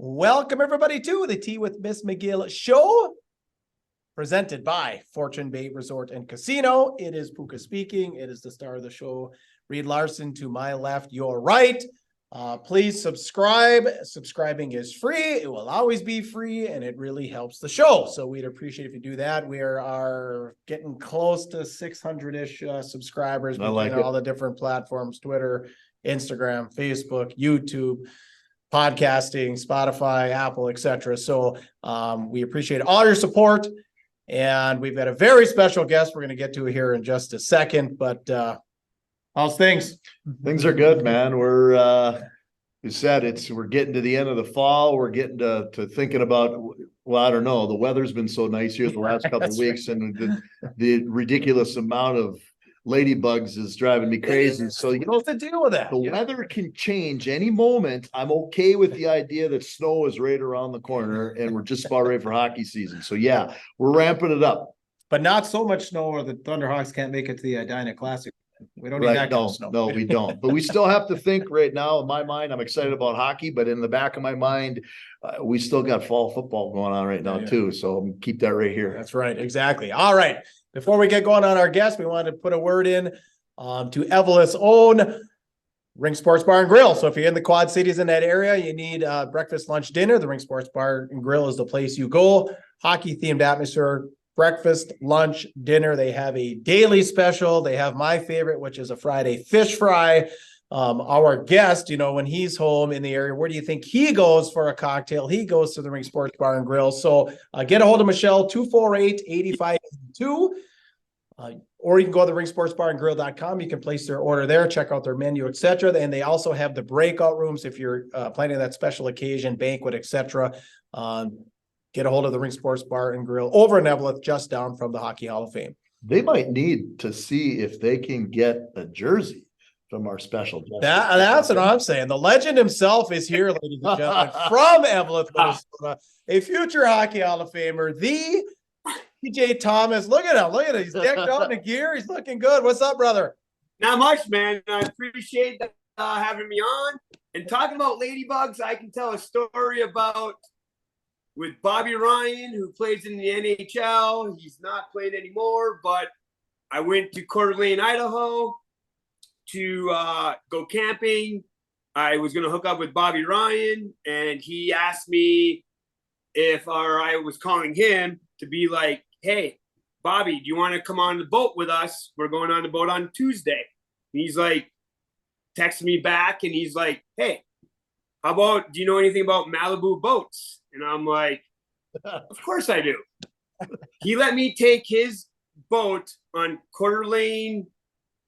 Welcome, everybody, to the Tea with Ms McGill Show, presented by Fortune Bay Resort and Casino. It is Puka speaking. It is the star of the show, Reed Larson, to my left, your right. Please subscribe. Subscribing is free. It will always be free, and it really helps the show. So we'd appreciate if you do that. We are getting close to 600-ish subscribers between all the different platforms: Twitter, Instagram, Facebook, YouTube, podcasting, Spotify, Apple, etc. So we appreciate all your support, and we've got a very special guest we're going to get to here in just a second. But how's things? Things are good, man. We're you said we're getting to the end of the fall. We're getting to thinking about, well, I don't know. The weather's been so nice here the last couple of weeks, right? And the ridiculous amount of ladybugs is driving me crazy. So you know what's the deal with that? The weather can change any moment. I'm okay with the idea that snow is right around the corner and we're just about ready for hockey season. So yeah, we're ramping it up. But not so much snow or the Thunderhawks can't make it to the Edina Classic. We don't need that kind of snow. No, we don't. But we still have to think right now. In my mind, I'm excited about hockey, but in the back of my mind, we still got fall football going on right now too. So keep that right here. That's right. Exactly. All right. Before we get going on our guest, we wanted to put a word in to Evelyn's own Ring Sports Bar and Grill. So if you're in the Quad Cities in that area, you need breakfast, lunch, dinner, the Ring Sports Bar and Grill is the place you go. Hockey themed atmosphere, breakfast, lunch, dinner. They have a daily special. They have my favorite, which is a Friday fish fry. Our guest, when he's home in the area, where do you think he goes for a cocktail? He goes to the Ring Sports Bar and Grill. So get a hold of Michelle, 248-8582. Or you can go to the ringsportsbarandgrill.com. You can place their order there, check out their menu, etc. And they also have the breakout rooms if you're planning that special occasion, banquet, etc. Get a hold of the Ring Sports Bar and Grill over in Evelyn, just down from the Hockey Hall of Fame. They might need to see if they can get a jersey from our special guest. That's what I'm saying. The legend himself is here, ladies and gentlemen, from Evelyn, Minnesota, a future Hockey Hall of Famer, the TJ Thomas. Look at him. He's decked out in the gear. He's looking good. What's up, brother? Not much, man. I appreciate having me on. And talking about ladybugs, I can tell a story about with Bobby Ryan, who plays in the NHL. He's not playing anymore, but I went to Coeur d'Alene, Idaho to go camping. I was going to hook up with Bobby Ryan, and he asked me I was calling him to be like, hey, Bobby, do you want to come on the boat with us? We're going on the boat on Tuesday. And he's like, texting me back, and he's like, hey, do you know anything about Malibu boats? And I'm like, of course I do. He let me take his boat on Coeur d'Alene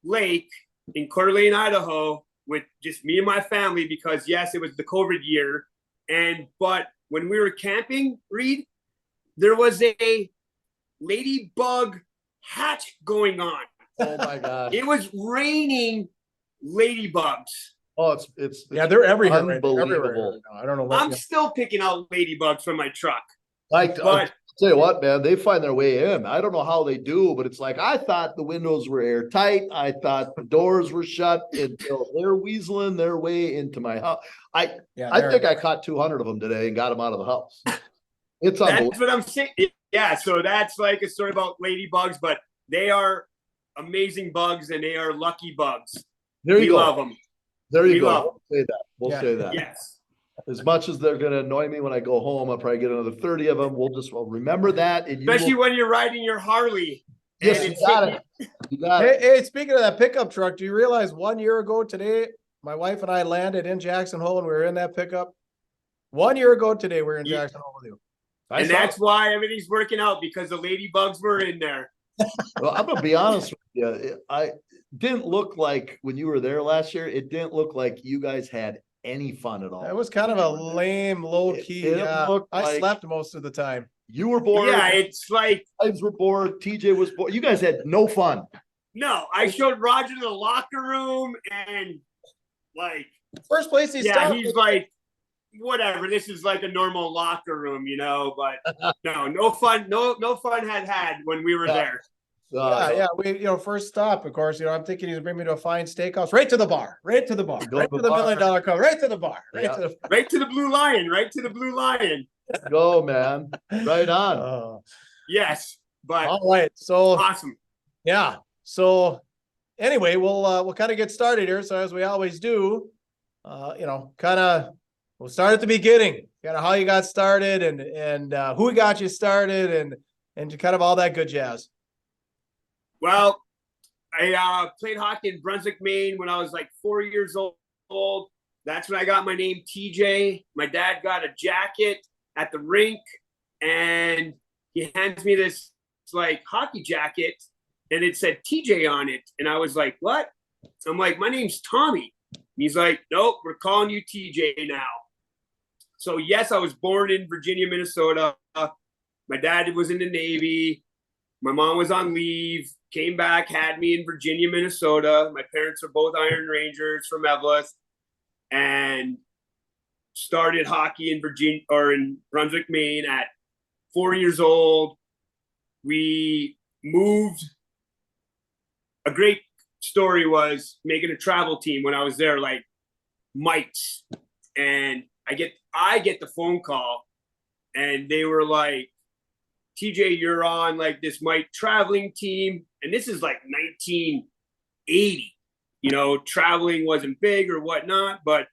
Lake in Coeur d'Alene, Idaho, with just me and my family, because yes, it was the COVID year. But when we were camping, Reed, there was a ladybug hatch going on. Oh my God. It was raining ladybugs. Oh, it's they're everywhere. Unbelievable. I don't know. I'm still picking out ladybugs from my truck. I'll tell you what, man, they find their way in. I don't know how they do, but it's like, I thought the windows were airtight. I thought the doors were shut until they're weaseling their way into my house. I think I caught 200 of them today and got them out of the house. It's That's what I'm saying. Yeah, so that's like a story about ladybugs, but they are amazing bugs and they are lucky bugs. We love them. There you go. We'll say that. Yes. As much as they're going to annoy me when I go home, I'll probably get another 30 of them. We'll remember that. And especially when you're riding your Harley. Yes, you got it. Hey, speaking of that pickup truck, do you realize 1 year ago today, my wife and I landed in Jackson Hole and we were in that pickup? 1 year ago today, we were in Jackson Hole with you. And that's why everything's working out, because the ladybugs were in there. Well, I'm going to be honest with you. I didn't look like, when you were there last year, it didn't look like you guys had any fun at all. It was kind of a lame, low key. I slept most of the time. You were bored. Yeah, it's like Ives were bored. TJ was bored. You guys had no fun. No, I showed Roger the locker room, and like first place he's like, whatever. This is like a normal locker room, but no fun. No fun had when we were there. Yeah. We, first stop, of course, I'm thinking he's bring me to a fine steakhouse, right to the bar, right to the bar, Go right to to the the bar. $1 million club, right to the bar, right Yeah. to the bar. Right to the Blue Lion, right to the Blue Lion. Go, man. Right on. Yes, but All right. So, awesome. yeah. So anyway, we'll kind of get started here. So as we always do, we'll start at the beginning, kind of how you got started and who got you started and kind of all that good jazz. Well, I played hockey in Brunswick, Maine when I was like 4 years old. That's when I got my name TJ. My dad got a jacket at the rink and he hands me this like hockey jacket and it said TJ on it. And I was like, what? I'm like, my name's Tommy. And he's like, nope, we're calling you TJ now. So yes, I was born in Virginia, Minnesota. My dad was in the Navy. My mom was on leave, came back, had me in Virginia, Minnesota. My parents are both Iron Rangers from Evelyn and started hockey in Virginia or in Brunswick, Maine at 4 years old. We moved. A great story was making a travel team when I was there, like Mike's. And I get the phone call and they were like, TJ, you're on like this Mike traveling team. And this is like 1980. Traveling wasn't big or whatnot, but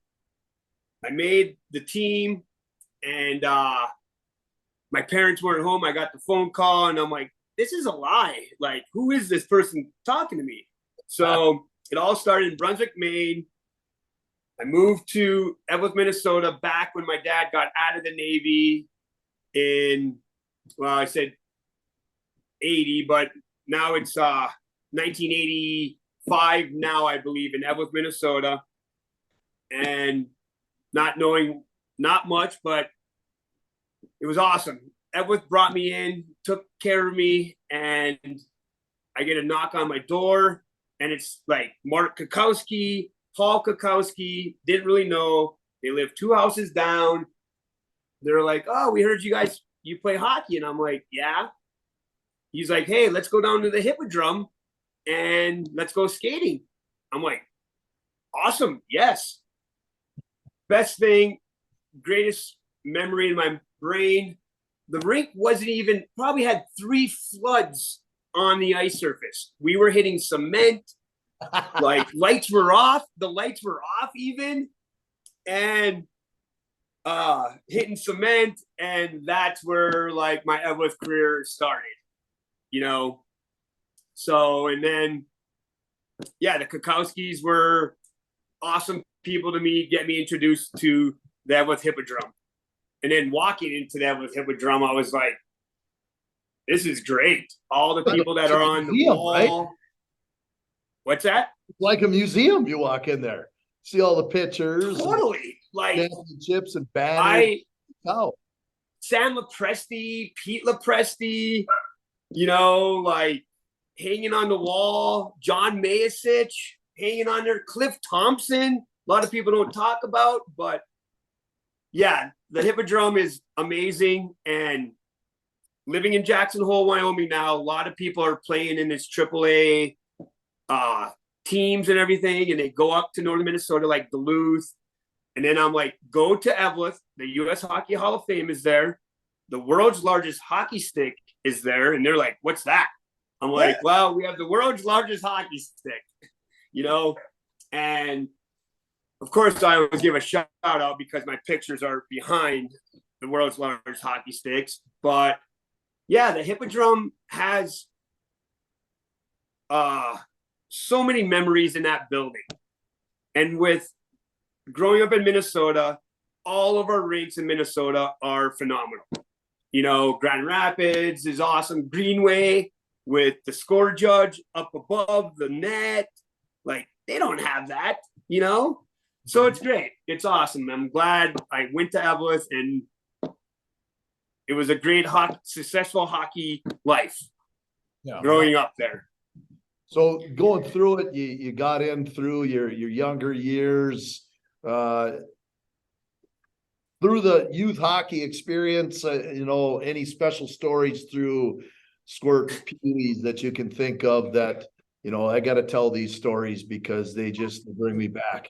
I made the team and my parents weren't home. I got the phone call and I'm like, this is a lie. Like, who is this person talking to me? So it all started in Brunswick, Maine. I moved to Evelyn, Minnesota back when my dad got out of the Navy in, well, I said 80, but now it's 1985 now, I believe, in Evelyn, Minnesota. And not knowing not much, but it was awesome. Edwith brought me in, took care of me, and I get a knock on my door, and it's like Mark Kukowski, Paul Kukowski, didn't really know. They live 2 houses down. They're like, oh, we heard you play hockey. And I'm like, yeah. He's like, hey, let's go down to the Hippodrome and let's go skating. I'm like, awesome, yes. Best thing, greatest memory in my brain. The rink probably had 3 floods on the ice surface. We were hitting cement, like lights were off. The lights were off even. And hitting cement. And that's where like my Evelyn career started, So, and then, yeah, the Kukowskis were awesome people to meet, get me introduced to the Evelyn Hippodrome. And then walking into that with Hippodrome, I was like, this is great. All the people that are on the wall. Right? What's that? It's like a museum. You walk in there, see all the pictures. Totally. Like chips and banners. Sam Lepresti, Pete Lepresti, like hanging on the wall, John Mayasich hanging on there, Cliff Thompson. A lot of people don't talk about, but yeah, the Hippodrome is amazing. And living in Jackson Hole, Wyoming now, a lot of people are playing in this AAA teams and everything, and they go up to northern Minnesota like Duluth. And then I'm like, go to Evelyn. The U.S. Hockey Hall of Fame is there. The world's largest hockey stick is there. And they're like, what's that? I'm like, well, we have the world's largest hockey stick, And of course, I always give a shout out because my pictures are behind the world's largest hockey sticks. But yeah, the Hippodrome has so many memories in that building. And with growing up in Minnesota, all of our rinks in Minnesota are phenomenal. Grand Rapids is awesome. Greenway with the score judge up above the net. Like, they don't have that, So it's great. It's awesome. I'm glad I went to Evelyn, and it was a great successful hockey life growing up there. So going through it, you got in through your younger years, through the youth hockey experience, any special stories through squirt peewees that you can think of that, you know, I got to tell these stories because they just bring me back.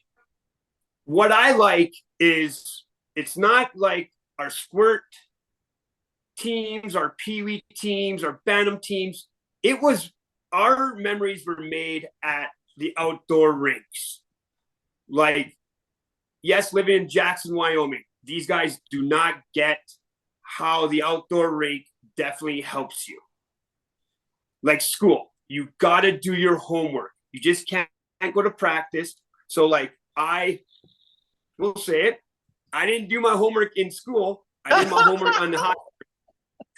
What I like is it's not like our squirt teams, our peewee teams, our bantam teams. It was our memories were made at the outdoor rinks. Like, yes, living in Jackson, Wyoming, these guys do not get how the outdoor rink definitely helps you. Like school, you got to do your homework. You just can't go to practice. So like I will say it, I didn't do my homework in school. I did my homework on the hockey.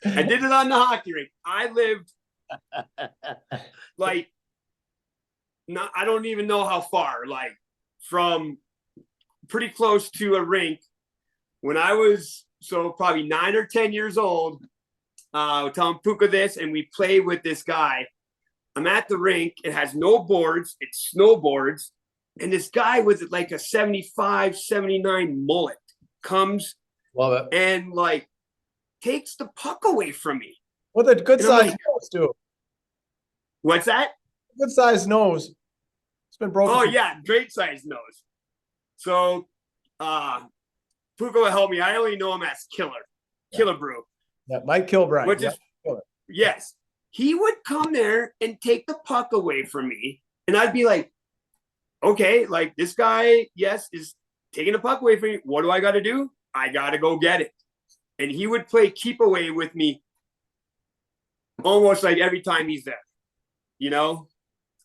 I did it on the hockey rink. I lived like not, I don't even know how far, like from pretty close to a rink when I was so probably 9 or 10 years old. Telling Puka this, and we play with this guy. I'm at the rink. It has no boards. It's snowboards. And this guy with like a 75, 79 mullet comes Love it. and like takes the puck away from me. With a good And I'm size like, nose, too. What's that? Good size nose. It's been broken. Oh, yeah. Great size nose. So Puka will help me. I only know him as Killer Brew. Yeah, Mike Kilbride. Which is, yes. He would come there and take the puck away from me. And I'd be like, okay, like this guy, yes, is taking the puck away from me. What do I got to do? I got to go get it. And he would play keep away with me almost like every time he's there, you know?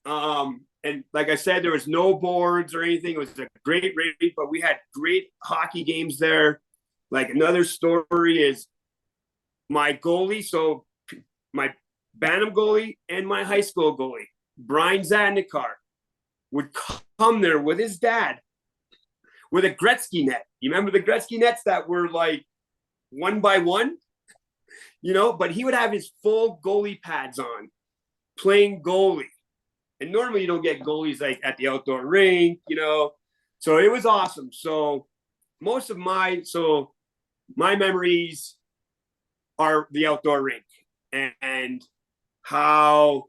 And like I said, there was no boards or anything. It was a great rink, but we had great hockey games there. Like another story is my goalie. So my Bantam goalie and my high school goalie, Brian Zadnikar, would come there with his dad with a Gretzky net. You remember the Gretzky nets that were like 1 by 1, you know, but he would have his full goalie pads on playing goalie. And normally you don't get goalies like at the outdoor rink, you know, so it was awesome. So most of my memories are the outdoor rink and how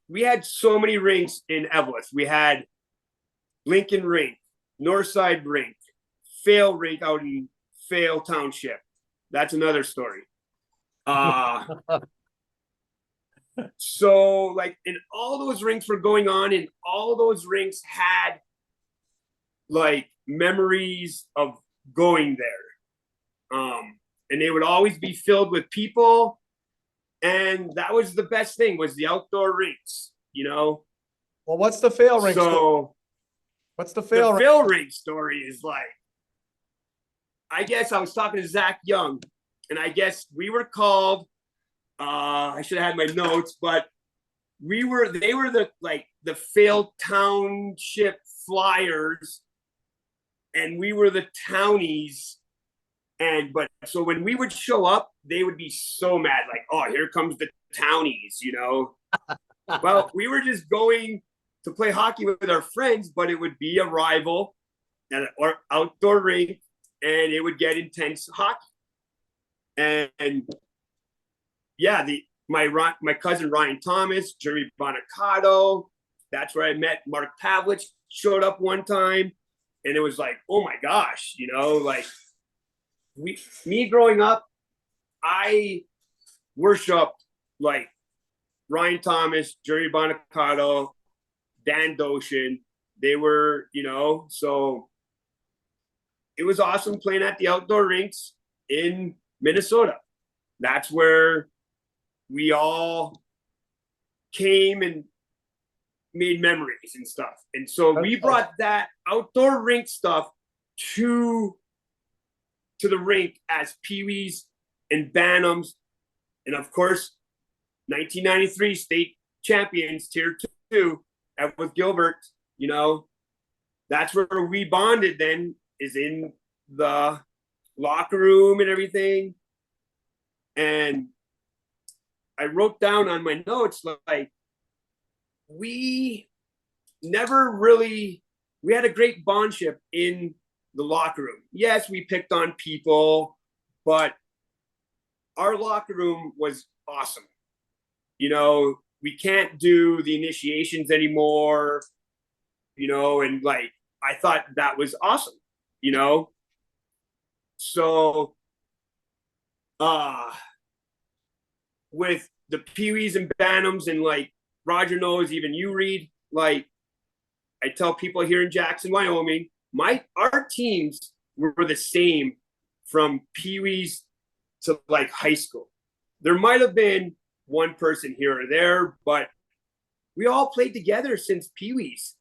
we had so many rinks in Eveleth. We had Lincoln Rink, Northside Rink, Fail Rink out in Fail Township. That's another story. So like, and all those rinks were going on, and all those rinks had like memories of going there. And they would always be filled with people. And that was the best thing, was the outdoor rinks, you know? Well, what's the fail rink story? So What's the fail rink? Fail rink story is like, I guess I was talking to Zach Young, and I guess we were called, I should have had my notes, but they were the Fail Township Flyers, and we were the townies. But so when we would show up, they would be so mad, like, oh, here comes the townies, you know? Well, we were just going to play hockey with our friends, but it would be a rival or outdoor rink, and it would get intense hockey. And yeah, my cousin Ryan Thomas, Jerry Bonacato, that's where I met Mark Pavlich, showed up one time, and it was like, oh my gosh, you know, like me growing up, I worshiped like Ryan Thomas, Jerry Bonacato, Dan Doshin. They were, you know, so it was awesome playing at the outdoor rinks in Minnesota. That's where we all came and made memories and stuff. And so we brought that outdoor rink stuff to the rink as peewees and bantams. And of course, 1993 state champions, tier 2 with Gilbert, you know, that's where we bonded then, is in the locker room and everything. And I wrote down on my notes, like, we had a great bondship in the locker room. Yes, we picked on people, but our locker room was awesome. You know, we can't do the initiations anymore, you know, and like, I thought that was awesome, you know? So, with the Pee-wees and Bantams and like Roger knows, even you Reed, like I tell people here in Jackson, Wyoming, our teams were the same from Pee-wees to like high school. There might have been one person here or there, but we all played together since Pee-wees.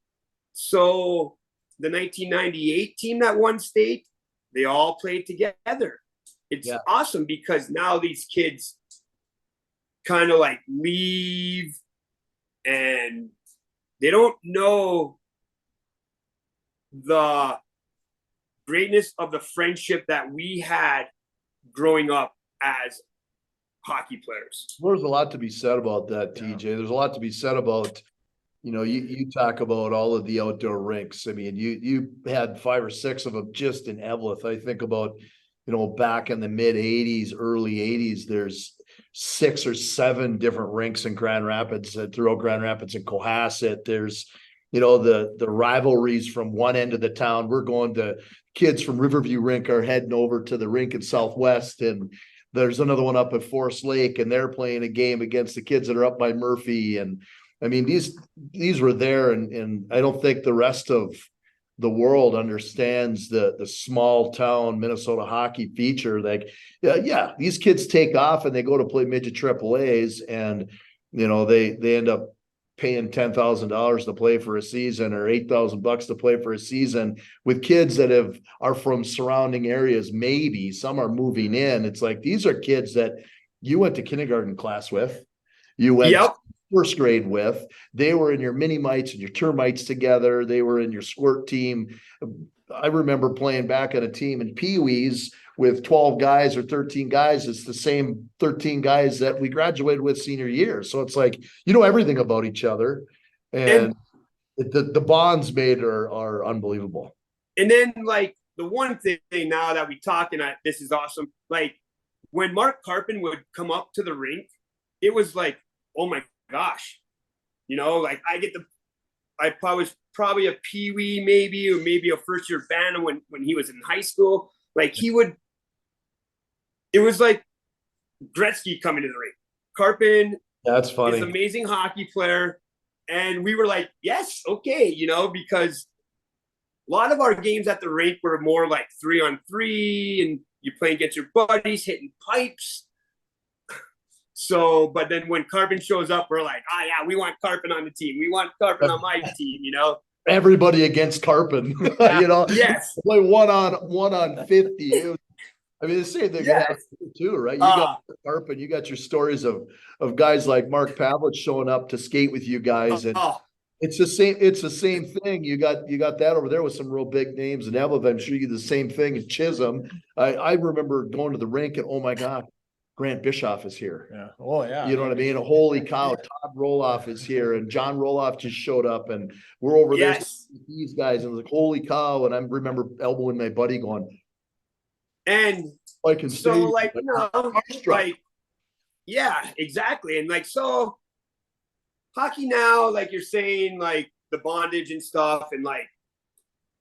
So the 1998 team that won state, they all played together. It's awesome because now these kids kind of like leave and they don't know the greatness of the friendship that we had growing up as hockey players. There's a lot to be said about that, TJ. There's a lot to be said about, you know, you talk about all of the outdoor rinks. I mean, you had 5 or 6 of them just in Eveleth. I think about, you know, back in the mid 80s, early 80s, there's 6 or 7 different rinks in Grand Rapids, throughout Grand Rapids and Cohasset. There's, you know, the rivalries from one end of the town. We're going to kids from Riverview Rink are heading over to the rink in Southwest, and there's another one up at Forest Lake, and they're playing a game against the kids that are up by Murphy. And I mean, these were there, and I don't think the rest of the world understands the small town Minnesota hockey feature. Like, these kids take off and they go to play midget AAAs, and you know they end up paying $10,000 to play for a season or $8,000 to play for a season with kids that are from surrounding areas. Maybe some are moving in. It's like, these are kids that you went to kindergarten class with, you went first grade with, they were in your mini mites and your termites together. They were in your squirt team. I remember playing back on a team in Pee-wees with 12 guys or 13 guys. It's the same 13 guys that we graduated with senior year. So it's like, you know, everything about each other, and the bonds made are unbelievable. And then like the one thing now that we talk, and this is awesome. Like when Mark Carpin would come up to the rink, it was like, oh my gosh, you know, like I was probably a Pee-wee maybe, or maybe a first year Bantam when he was in high school. Like it was like Gretzky coming to the rink. Carpin, that's funny, is an amazing hockey player. And we were like, yes, okay, you know, because a lot of our games at the rink were more like 3-on-3, and you play against your buddies, hitting pipes. So, but then when Carpin shows up, we're like, oh yeah, we want Carpin on the team. We want Carpin on my team, you know? Everybody against Carpin, you know? Yes. Play one on 50. I mean, the same thing too, right? You got Carpin, you got your stories of guys like Mark Pavlich showing up to skate with you guys. And it's the same thing. You got that over there with some real big names in Evelyn. I'm sure you get the same thing in Chisholm. I remember going to the rink and, oh my God, Grant Bischoff is here. Yeah. Oh yeah. You know what I mean? Holy cow, Todd Roloff is here, and John Roloff just showed up, and we're over there. These guys, and it was like, holy cow. And I remember elbowing my buddy going, and I can so stay, like, you know, like, yeah, exactly. And like, so hockey now, like you're saying, like the bondage and stuff, and like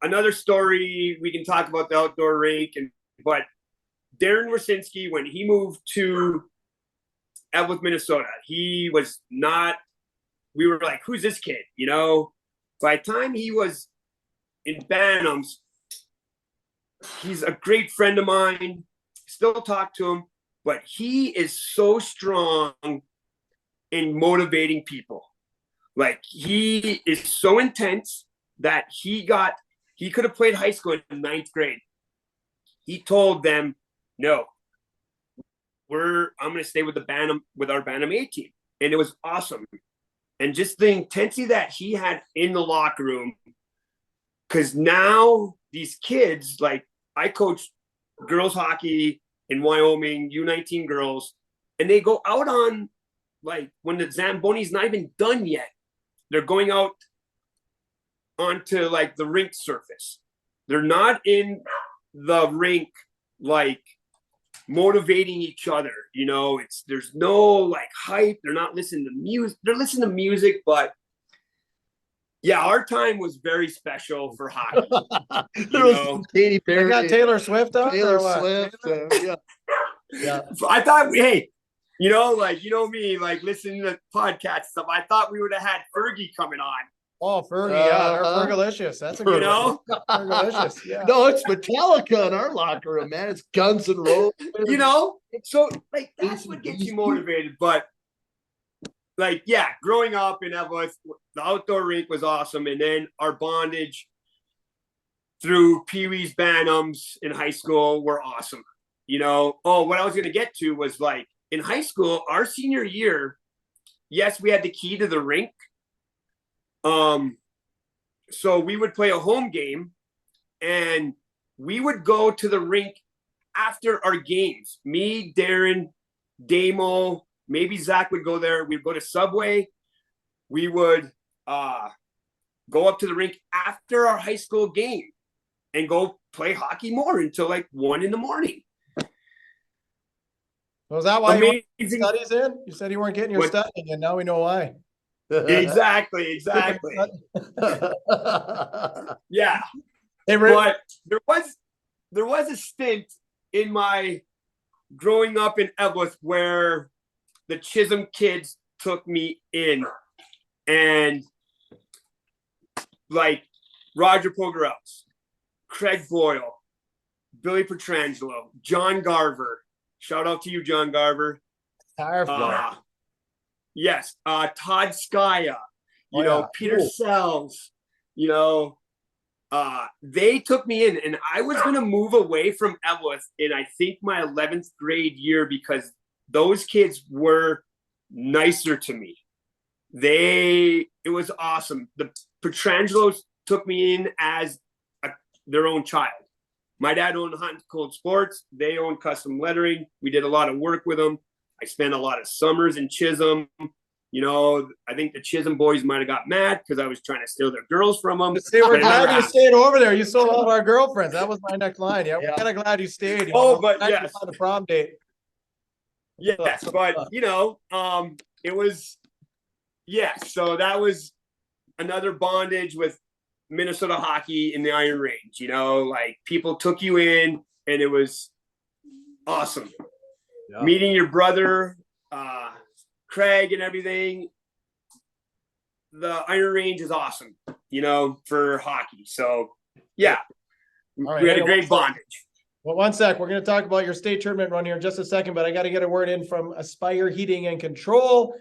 another story, we can talk about the outdoor rink, but Darren Wersinski, when he moved to Evelyn, Minnesota, he was not, we were like, who's this kid? You know, by the time he was in Bantams, he's a great friend of mine, still talk to him, but he is so strong in motivating people. Like he is so intense that he could have played high school in 9th grade. He told them, no, I'm going to stay with our Bantam A team. And it was awesome. And just the intensity that he had in the locker room, because now these kids, like I coach girls hockey in Wyoming, U19 girls, and they go out on, like when the Zamboni's not even done yet, they're going out onto like the rink surface. They're not in the rink like motivating each other. There's no like hype. They're not listening to music. They're listening to music, but yeah, our time was very special for hockey. There was some Katy They Perry, got Taylor Swift on Taylor or what? Swift. Yeah. Yeah. I thought, hey, me, like listening to podcast stuff. I thought we would have had Fergie coming on. Oh, Fergie, yeah, they're Uh-huh. Fergalicious. That's a good one. Fergalicious, yeah. No, it's Metallica in our locker room, man. It's Guns N' Roses. So like that's what gets you motivated. But like, yeah, growing up in Evelyn, the outdoor rink was awesome, and then our bondage through Pee Wee's Bantams in high school were awesome. What I was gonna get to was like in high school, our senior year, yes, we had the key to the rink. So we would play a home game and we would go to the rink after our games. Me, Darren, Damo, maybe Zach would go there. We'd go to Subway. We would go up to the rink after our high school game and go play hockey more until like 1 a.m. Was that why you weren't getting Amazing. studies in? You said you weren't getting your What? studying, and now we know why. Exactly. Yeah. Hey, Rick, But there was a stint in my growing up in Evelyn where the Chisholm kids took me in, and like Roger Pogarels, Craig Boyle, Billy Petrangelo, John Garver. Shout out to you, John Garver. Yes, Todd Skaya, Peter Sells, they took me in, and I was going to move away from Evelyn in, I think, my 11th grade year because those kids were nicer to me. It was awesome. The Petrangelos took me in as their own child. My dad owned Hunt Cold Sports. They owned Custom Lettering. We did a lot of work with them. I spent a lot of summers in Chisholm. I think the Chisholm boys might have got mad because I was trying to steal their girls from them. see, we're glad you stayed over there. You stole all of our girlfriends. That was my next line. Yeah, we're kind of glad you stayed. But yes, on the prom date. Yes, but it was, so that was another bondage with Minnesota hockey in the Iron Range. Like people took you in, and it was awesome. Yeah. Meeting your brother, Craig, and everything. The Iron Range is awesome, for hockey. So yeah, right, we had a great bondage. Well, one sec. We're going to talk about your state tournament run here in just a second, but I got to get a word in from Aspire Heating and Control.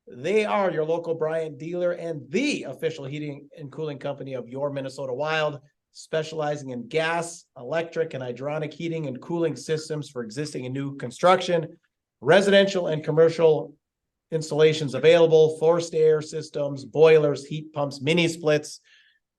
They are your local Bryant dealer and the official heating and cooling company of your Minnesota Wild, specializing in gas, electric, and hydronic heating and cooling systems for existing and new construction, residential and commercial installations available, forced air systems, boilers, heat pumps, mini splits.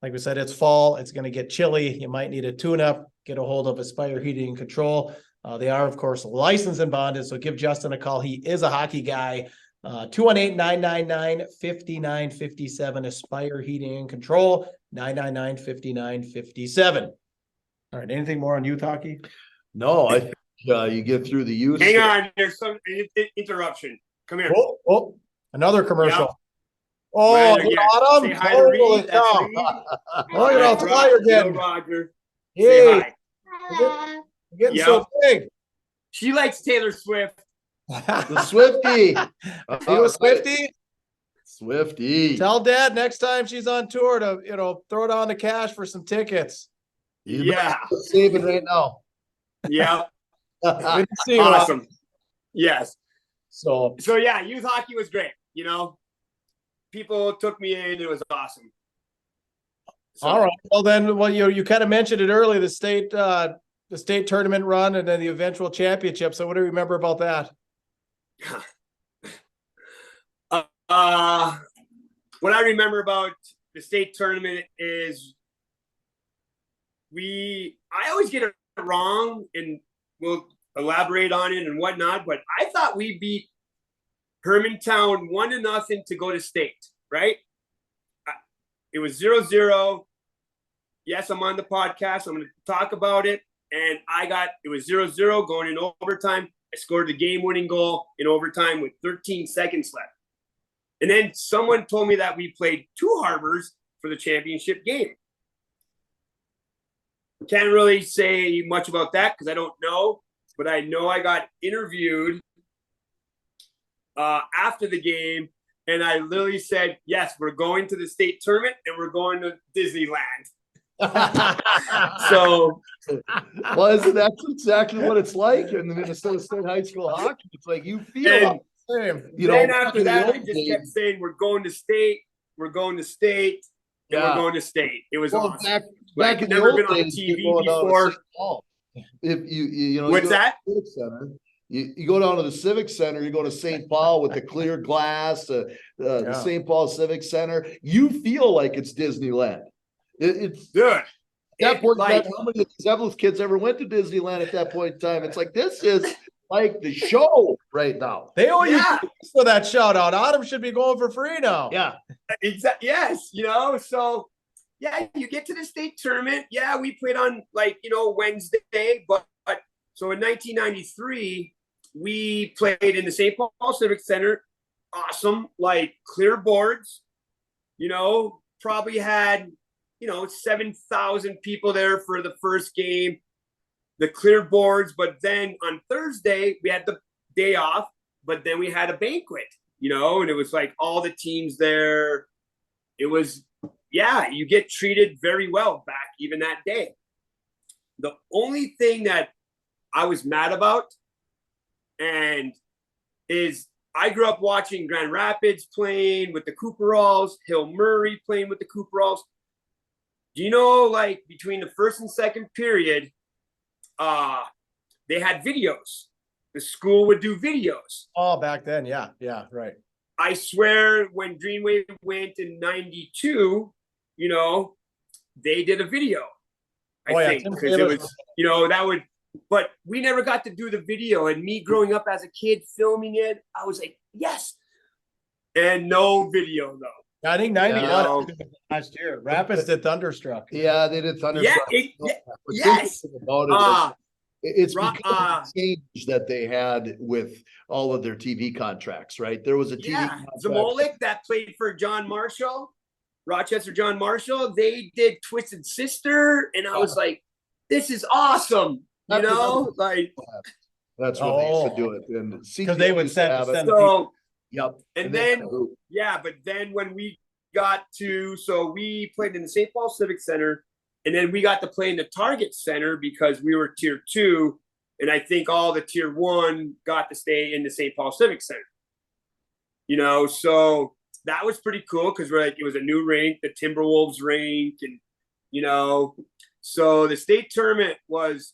Like we said, it's fall. It's going to get chilly. You might need a tune-up. Get a hold of Aspire Heating and Control. They are, of course, licensed and bonded, so give Justin a call. He is a hockey guy. 218-999-5957, Aspire Heating and Control, 999-5957. All right, anything more on youth hockey? No, I think you get through the youth. Hang on, there's some interruption. Come here. Oh, another commercial. Yep. Oh, you got him? Say hi to Reed. Look at all flyer again. Roger. Hey. Say hi. You're getting so big. She likes Taylor Swift. The Swifty. You a Swifty? Swifty. Tell Dad next time she's on tour to, throw down the cash for some tickets. Yeah. Saving right now. Yeah. Good to see you. Awesome. Yes. So yeah, youth hockey was great. People took me in. It was awesome. So, all right. Well, then, you kind of mentioned it earlier, the state tournament run and then the eventual championship. So what do you remember about that? What I remember about the state tournament is I always get it wrong, and we'll elaborate on it and whatnot, but I thought we beat Hermantown 1-0 to go to state, right? It was 0-0. Yes, I'm on the podcast. I'm going to talk about it. And it was 0-0 going in overtime. I scored the game-winning goal in overtime with 13 seconds left. And then someone told me that we played two Harbors for the championship game. Can't really say much about that because I don't know, but I know I got interviewed after the game, and I literally said, yes, we're going to the state tournament and we're going to Disneyland. So, well, isn't that exactly what it's like in the Minnesota State High School hockey? It's like you feel, then after that, I just kept saying, we're going to state, we're going to state, and we're going to state. It was awesome. Back in never the been old on days, TV before. If you know, What's that? Center, you go down to the Civic Center, you go to St. Paul with the clear glass, the St. Paul Civic Center. You feel like it's Disneyland. It's good. At that point, how many of these Evelyn kids ever went to Disneyland at that point in time? It's like, this is like the show right now. They owe you for that shout out. Autumn should be going for free now. Yeah. Exactly. Yes. So yeah, you get to the state tournament. Yeah, we played on Wednesday, but so in 1993, we played in the St. Paul Civic Center. Awesome, clear boards. Probably had 7,000 people there for the first game. The clear boards, but then on Thursday we had the day off, but then we had a banquet. And it was all the teams there. It was. Yeah, you get treated very well back even that day. The only thing that I was mad about is I grew up watching Grand Rapids playing with the Cooperalls, Hill Murray playing with the Cooperalls. Do you know, between the first and second period, they had videos. The school would do videos. Oh, back then, yeah, right. I swear when Greenway went in 92, they did a video. I think because it was, that would, but we never got to do the video. And me growing up as a kid filming it, I was like, yes. And no video though. I think 91 last year. Rapids did Thunderstruck. Yeah, they did Thunderstruck. Yes. It's because of the change that they had with all of their TV contracts, right? There was a TV contract. Zamolik that played for John Marshall, Rochester John Marshall. They did Twisted Sister, and I was like, "This is awesome!" That's when they used to do it, and because they would send so. Yep. And then but then when we got to, so we played in the St. Paul Civic Center. And then we got to play in the Target Center because we were tier 2. And I think all the tier 1 got to stay in the St. Paul Civic Center. So that was pretty cool because it was a new rink, the Timberwolves rink. And, so the state tournament was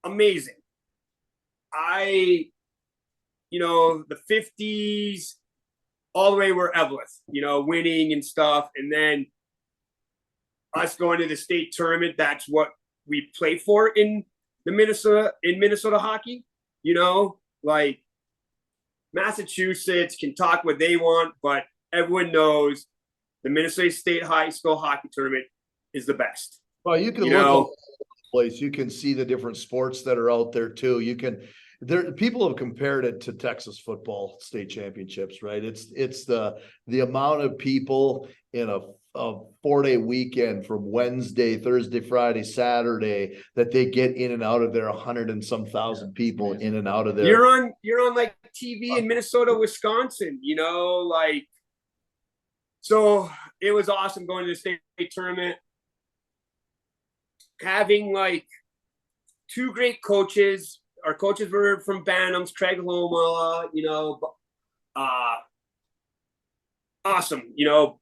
amazing. The 50s, all the way were Eveleth, winning and stuff. And then us going to the state tournament, that's what we play for in Minnesota hockey. Massachusetts can talk what they want, but everyone knows the Minnesota State High School hockey tournament is the best. Well, you can look all over the place. You can see the different sports that are out there too. People have compared it to Texas football state championships, right? It's the amount of people in a 4-day weekend from Wednesday, Thursday, Friday, Saturday that they get in and out of there, 100 and some thousand people in and out of there. You're on TV in Minnesota, Wisconsin, so it was awesome going to the state tournament, having two great coaches. Our coaches were from Bantams, Craig Loma, awesome.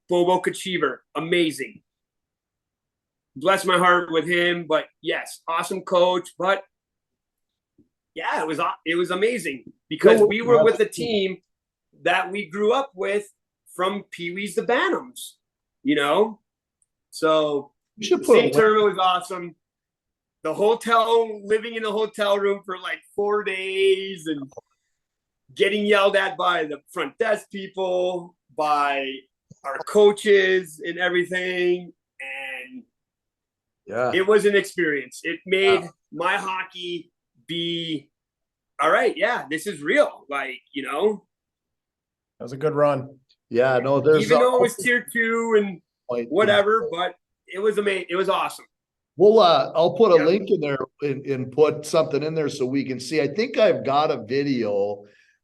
Bobo Kachiver, amazing. Bless my heart with him, but yes, awesome coach. But yeah, it was amazing because we were with a team that we grew up with from Pee Wee's to Bantams, So the state tournament was awesome. The hotel, living in the hotel room for 4 days and getting yelled at by the front desk people, by our coaches and everything. And Yeah. it was an experience. It made my hockey be all right. Yeah, this is real. Like, That was a good run. Yeah, no, there's even though it was tier 2 and point. whatever, but it was amazing. It was awesome. Well, I'll put a link in there and put something in there so we can see. I think I've got a video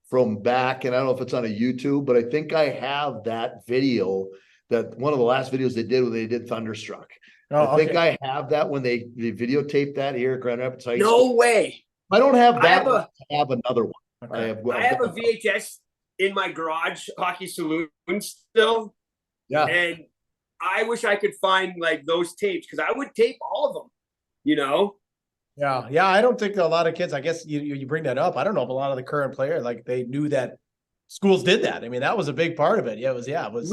from back, and I don't know if it's on a YouTube, but I think I have that video, that one of the last videos they did when they did Thunderstruck. I think I have that when they videotaped that here at Grand Rapids High School. No way. I don't have that. I have another one. Okay. I have a VHS in my garage, hockey saloon still. Yeah. And I wish I could find like those tapes, because I would tape all of them, Yeah. I don't think a lot of kids, I guess you bring that up. I don't know if a lot of the current players, like, they knew that schools did that. I mean, that was a big part of it. Yeah, it was.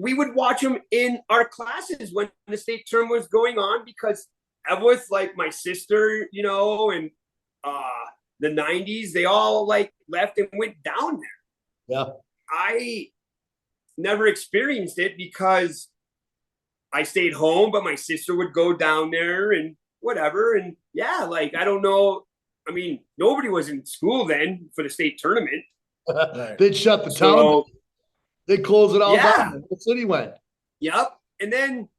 We would watch them in our classes when the state term was going on, because I was like my sister, and the 90s, they all like left and went down there. Yeah. I never experienced it because I stayed home, but my sister would go down there and whatever. And yeah, like, I don't know. I mean, nobody was in school then for the state tournament. They'd shut the town. They'd close it all down. The city went. Yep. And then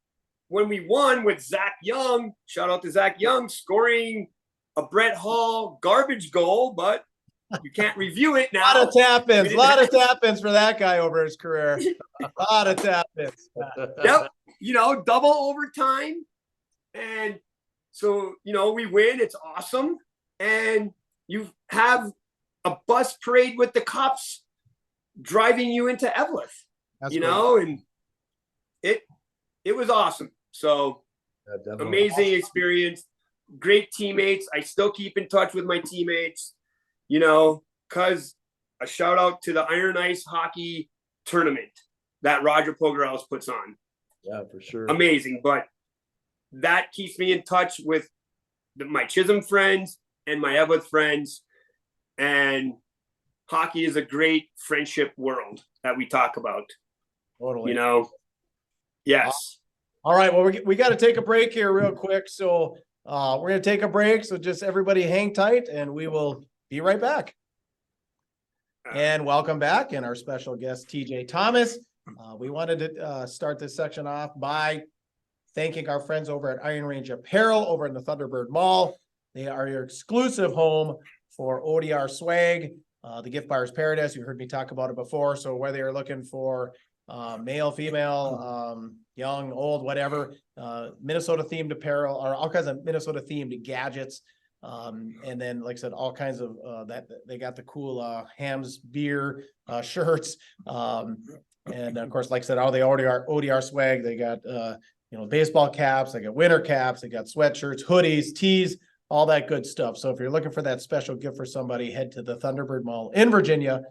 when we won with Zach Young, shout out to Zach Young, scoring a Brett Hall garbage goal, but you can't review it now. A lot of tap-ins for that guy over his career. A lot of tap-ins. Yep. Double overtime. And so, we win. It's awesome. And you have a bus parade with the cops driving you into Evelyn, and it was awesome. So amazing experience, great teammates. I still keep in touch with my teammates, because a shout out to the Iron Ice hockey tournament that Roger Pogarels puts on. Yeah, for sure. Amazing. But that keeps me in touch with my Chisholm friends and my Evelyn friends. And hockey is a great friendship world that we talk about. Totally. Yes. All right. Well, we got to take a break here real quick. So we're going to take a break. So just everybody hang tight and we will be right back. And welcome back. And our special guest, TJ Thomas. We wanted to start this section off by thanking our friends over at Iron Range Apparel over in the Thunderbird Mall. They are your exclusive home for ODR swag. The Gift Buyer's Paradise. You heard me talk about it before. So whether you're looking for male, female, young, old, whatever, Minnesota themed apparel, or all kinds of Minnesota themed gadgets. And then, like I said, all kinds of that they got the cool Hams beer shirts. And of course, like I said, all the ODR swag. They got baseball caps, they got winter caps, they got sweatshirts, hoodies, tees, all that good stuff. So if you're looking for that special gift for somebody, head to the Thunderbird Mall in Virginia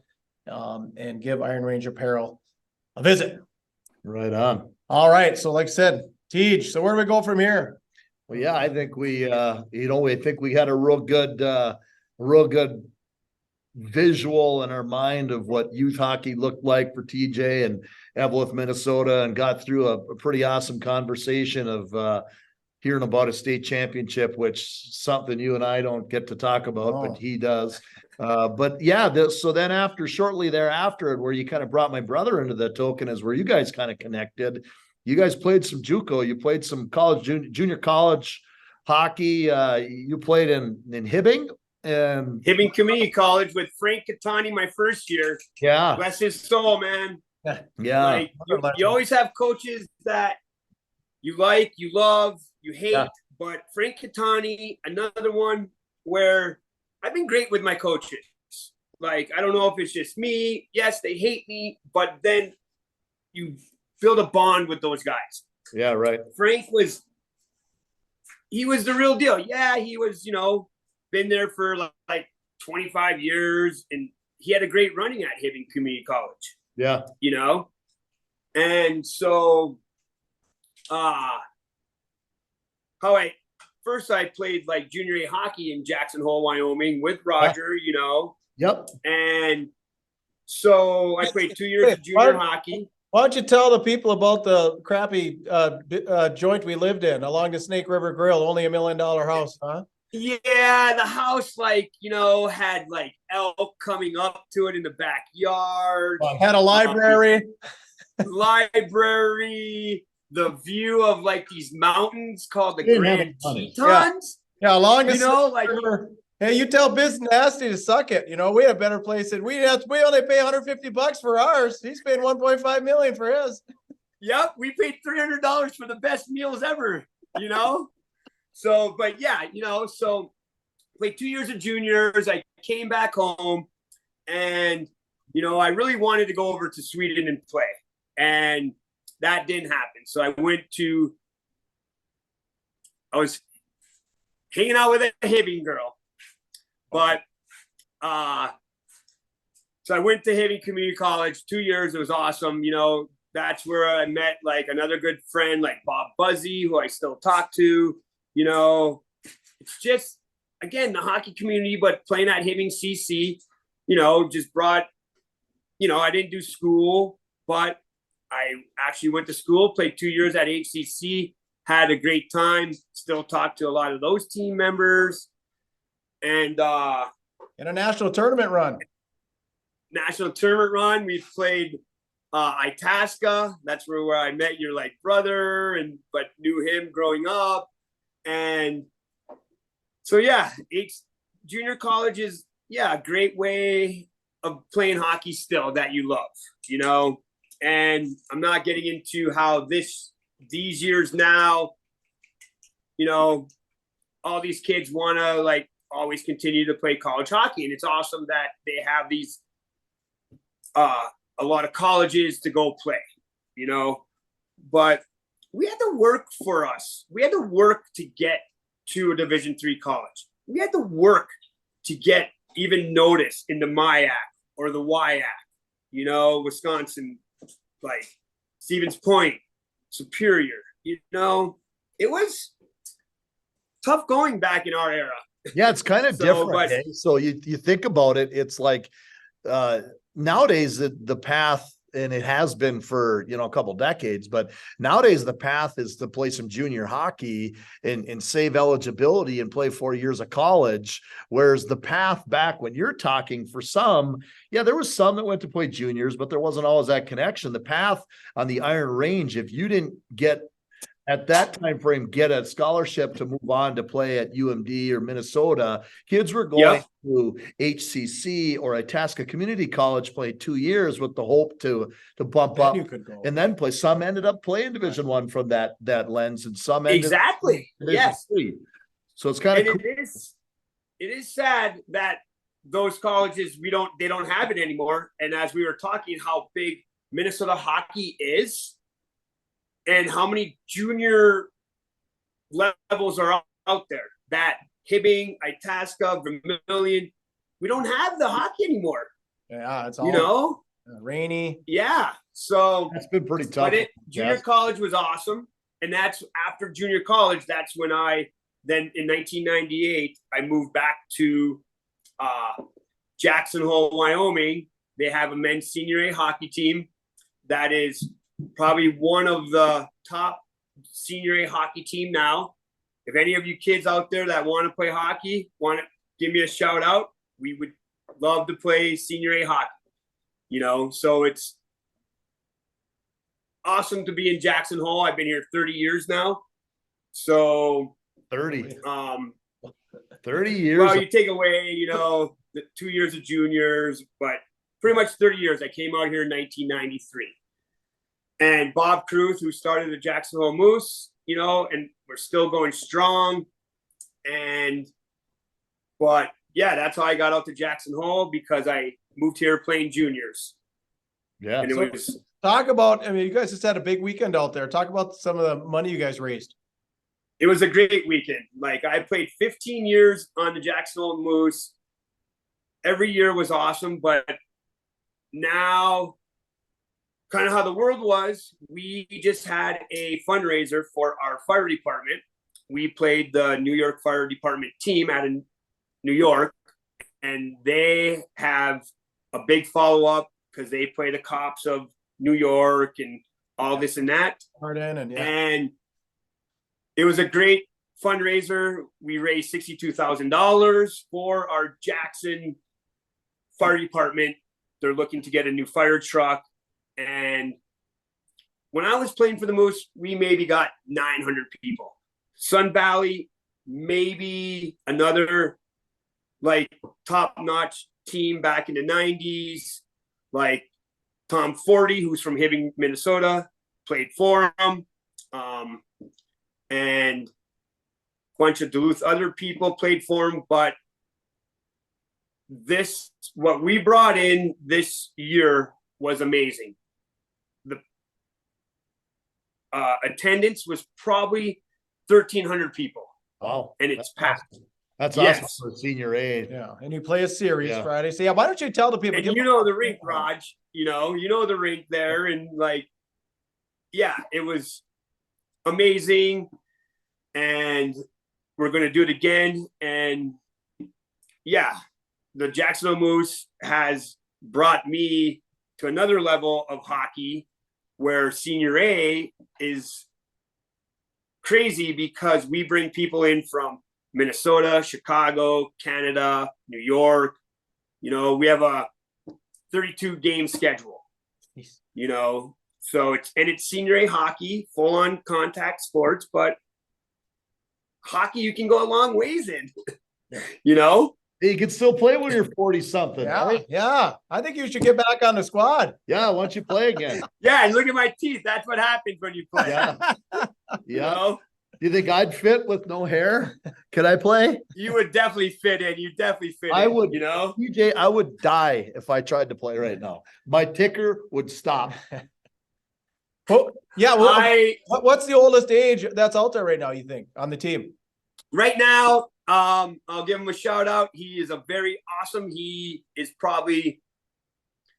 and give Iron Range Apparel a visit. Right on. All right. So like I said, Tej, so where do we go from here? Well, yeah, I think we think we had a real good visual in our mind of what youth hockey looked like for TJ and Evelyn, Minnesota, and got through a pretty awesome conversation of hearing about a state championship, which something you and I don't get to talk about, but he does. But yeah, so then shortly thereafter, where you kind of brought my brother into the token is where you guys kind of connected. You guys played some JUCO, you played some college, junior college hockey. You played in Hibbing and Hibbing Community College with Frank Catani my first year. Yeah. Bless his soul, man. Yeah. Like, you always have coaches that you like, you love, you hate, but Frank Catani, another one where I've been great with my coaches. Like, I don't know if it's just me. Yes, they hate me, but then you build a bond with those guys. Yeah, right. Frank was the real deal. Yeah, he was, been there for like 25 years, and he had a great running at Hibbing Community College. Yeah. And so I played like junior A hockey in Jackson Hole, Wyoming with Roger, Yep. And so I played 2 years of junior hockey. Why don't you tell the people about the crappy joint we lived in along the Snake River Grill, only $1 million house, huh? Yeah, the house, like, you know, had like elk coming up to it in the backyard. Had a library. Library, the view of like these mountains called the Didn't have Grand any money. Tetons. Yeah, along the You know, Snake like River. Hey, you tell Biz Nasty to suck it. You know, we had a better place and we only pay $150 for ours. He's paying 1.5 million for his. yep, we paid $300 for the best meals ever, you know? So, but yeah, you know, so played 2 years of juniors. I came back home and, you know, I really wanted to go over to Sweden and play. And that didn't happen. So I was hanging out with a Hibbing girl. But so I went to Hibbing Community College, 2 years. It was awesome. You know, that's where I met like another good friend, like Bob Buzzy, who I still talk to. You know, it's just, again, the hockey community, but playing at Hibbing CC, you know, just brought, you know, I didn't do school, but I actually went to school, played 2 years at HCC, had a great time, still talk to a lot of those team members. And International tournament run. national tournament run, we played Itasca. That's where I met your like brother, but knew him growing up. And so yeah, junior college is a great way of playing hockey still that you love, you know. And I'm not getting into how these years now, you know, all these kids want to like always continue to play college hockey. And it's awesome that they have these, a lot of colleges to go play, you know, but we had to work for us. We had to work to get to a Division III college. We had to work to get even noticed in the MIAC or the WIAC, you know, Wisconsin, like Stevens Point, Superior, you know, it was tough going back in our era. Yeah, it's kind of different. Eh? So you think about it, it's like nowadays the path, and it has been for, you know, a couple decades, but nowadays the path is to play some junior hockey and save eligibility and play 4 years of college. Whereas the path back when you're talking, for some, yeah, there was some that went to play juniors, but there wasn't always that connection. The path on the Iron Range, if you didn't get at that time frame, get a scholarship to move on to play at UMD or Minnesota, kids were going to HCC or Itasca Community College, play 2 years with the hope to bump up and then play. Some ended up playing Division I from that lens, and some ended up yes. III. So it's kind of cool. It is sad that those colleges they don't have it anymore. And as we were talking, how big Minnesota hockey is, and how many junior levels are out there, that Hibbing, Itasca, Vermilion, we don't have the hockey anymore. Yeah, it's all, you know, rainy. Yeah. So it's been pretty tough. But junior college was awesome. And that's after junior college. That's when then in 1998, I moved back to Jackson Hole, Wyoming. They have a men's senior A hockey team that is probably one of the top senior A hockey team now. If any of you kids out there that want to play hockey, want to give me a shout out, we would love to play senior A hockey, you know. So it's awesome to be in Jackson Hole. I've been here 30 years now. So 30 years. Well, you take away, you know, the 2 years of juniors, but pretty much 30 years. I came out here in 1993. And Bob Cruz, who started the Jackson Hole Moose, you know, and we're still going strong. But yeah, that's how I got out to Jackson Hole, because I moved here playing juniors. Yeah. And talk about, I mean, you guys just had a big weekend out there. Talk about some of the money you guys raised. It was a great weekend. Like, I played 15 years on the Jackson Hole Moose. Every year was awesome, but now, kind of how the world was, we just had a fundraiser for our fire department. We played the New York Fire Department team out in New York, and they have a big follow-up because they play the cops of New York and all this and that. Arden and yeah. And it was a great fundraiser. We raised $62,000 for our Jackson Fire Department. They're looking to get a new fire truck. And when I was playing for the Moose, we maybe got 900 people. Sun Valley, maybe another like top-notch team back in the 90s, like Tom Forty, who's from Hibbing, Minnesota, played for him. And a bunch of Duluth other people played for him. But what we brought in this year was amazing. The attendance was probably 1,300 people. Wow. And it's packed. Awesome. That's Yes. awesome for senior A. Yeah, and you play a series Yeah. Friday. So yeah, why don't you tell the people? And give you them- know the rink, Raj. You know the rink there, and like, yeah, it was amazing. And we're gonna do it again. And yeah, the Jacksonville Moose has brought me to another level of hockey where senior A is crazy because we bring people in from Minnesota, Chicago, Canada, New York. You know, we have a 32 game schedule, you know, so it's senior A hockey, full on contact sports, but hockey you can go a long ways in, you know. You can still play when you're 40 something. Yeah, Right? yeah. I think you should get back on the squad. Yeah. Why don't you play again? Yeah, and look at my teeth. That's what happens when you play. Yeah. You Yeah. know? Do you think I'd fit with no hair? Could I play? You would definitely fit in. You definitely fit I in. would, you know. TJ, I would die if I tried to play right now. My ticker would stop. Oh, yeah. Well, I what's the oldest age that's out there right now, you think, on the team? right now, I'll give him a shout out. He is a very awesome. He is probably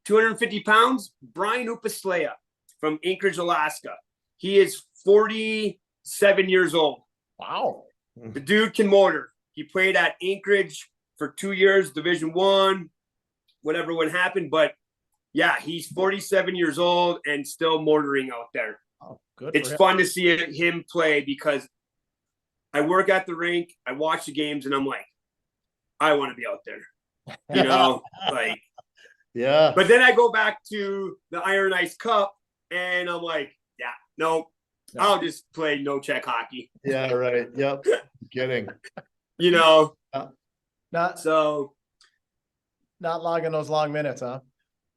250 pounds. Brian Upaslea from Anchorage, Alaska. He is 47 years old. Wow. The dude can motor. He played at Anchorage for 2 years, Division I, whatever would happen. But yeah, he's 47 years old and still motoring out there. Oh, good. It's fun to see him play because I work at the rink, I watch the games, and I'm like, I want to be out there. You know, like, Yeah. but then I go back to the Iron Ice Cup and I'm like, yeah, no, I'll just play no check hockey. Yeah. Right. Yep. Kidding. You know, Not so logging those long minutes, huh?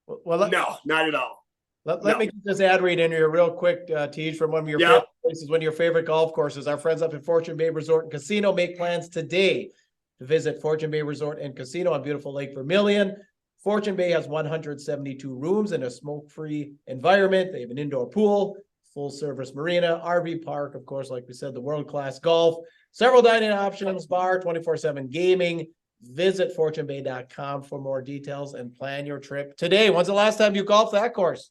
Well, no, not at all. let me get this ad read in here real quick, Teej, from one of your Yeah. favorite places, one of your favorite golf courses. Our friends up at Fortune Bay Resort and Casino make plans today to visit Fortune Bay Resort and Casino on beautiful Lake Vermilion. Fortune Bay has 172 rooms in a smoke-free environment. They have an indoor pool, full-service marina, RV park, of course, like we said, the world-class golf, several dining options, bar, 24/7 gaming. Visit fortunebay.com for more details and plan your trip today. When's the last time you golfed that course?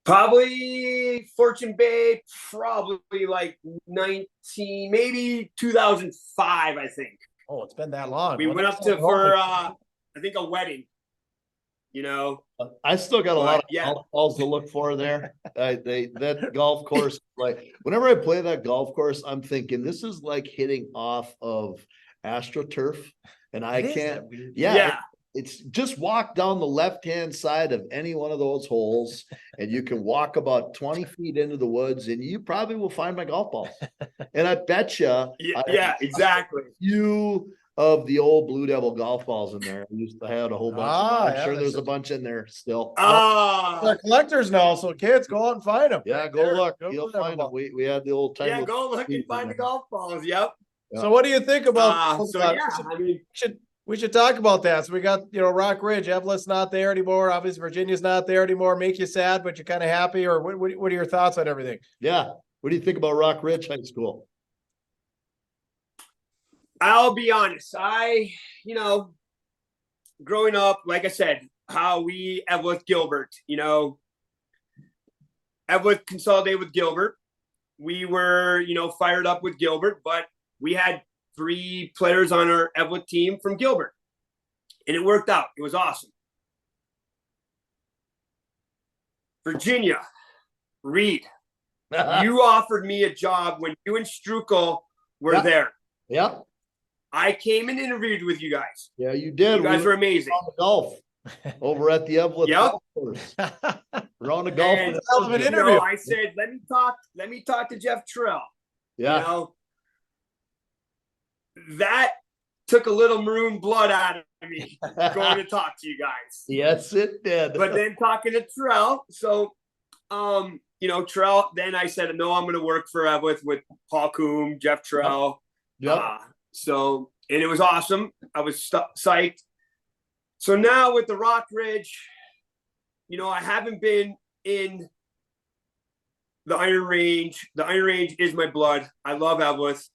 Probably Fortune Bay, probably like 19, maybe 2005, I think. Oh, it's been that long. We Well, went that's up to not for long. I think a wedding. You know, I still got a lot of Yeah. golf balls to look for there. That golf course, like whenever I play that golf course, I'm thinking this is like hitting off of AstroTurf, and I It is can't. that weird. Yeah, it's just walk down the left-hand side of any one of those holes, and you can walk about 20 feet into the woods, and you probably will find my golf balls. And I bet you, yeah, exactly. few of the old Blue Devil golf balls in there. I had a whole bunch. I'm yeah, sure there's that's a bunch in there still. They're collectors now, so kids, go out and find them. Yeah, go look. Go You'll Blue Devil find ball. them. We had the old time. Yeah, go look and find the golf balls. Yep. So what do you think about So yeah, I mean, we should talk about that. So we got, Rock Ridge, Evelyn's not there anymore. Obviously, Virginia's not there anymore. Make you sad, but you're kind of happy, or what are your thoughts on everything? Yeah. What do you think about Rock Ridge High School? I'll be honest. Growing up, like I said, how we with Gilbert, with consolidated with Gilbert. We were, fired up with Gilbert, but we had 3 players on our Evlith team from Gilbert, and it worked out. It was awesome. Virginia, Reed, you offered me a job when you and Strukel were there. Yeah. I came and interviewed with you guys. Yeah, you did. You guys were amazing. On the golf over at the Evelyn golf course. We're on the golf. And, Hell of an interview. I said, let me talk to Jeff Trell. Yeah. You know, that took a little maroon blood out of me going to talk to you guys. Yes, it did. But then talking to Trell, so you know, Trell, then I said, no, I'm gonna work for with Paul Coombe, Jeff Trell. Yep. So, and it was awesome. I was psyched. So now with the Rock Ridge, you know, I haven't been in the Iron Range. The Iron Range is my blood. I love Evlith.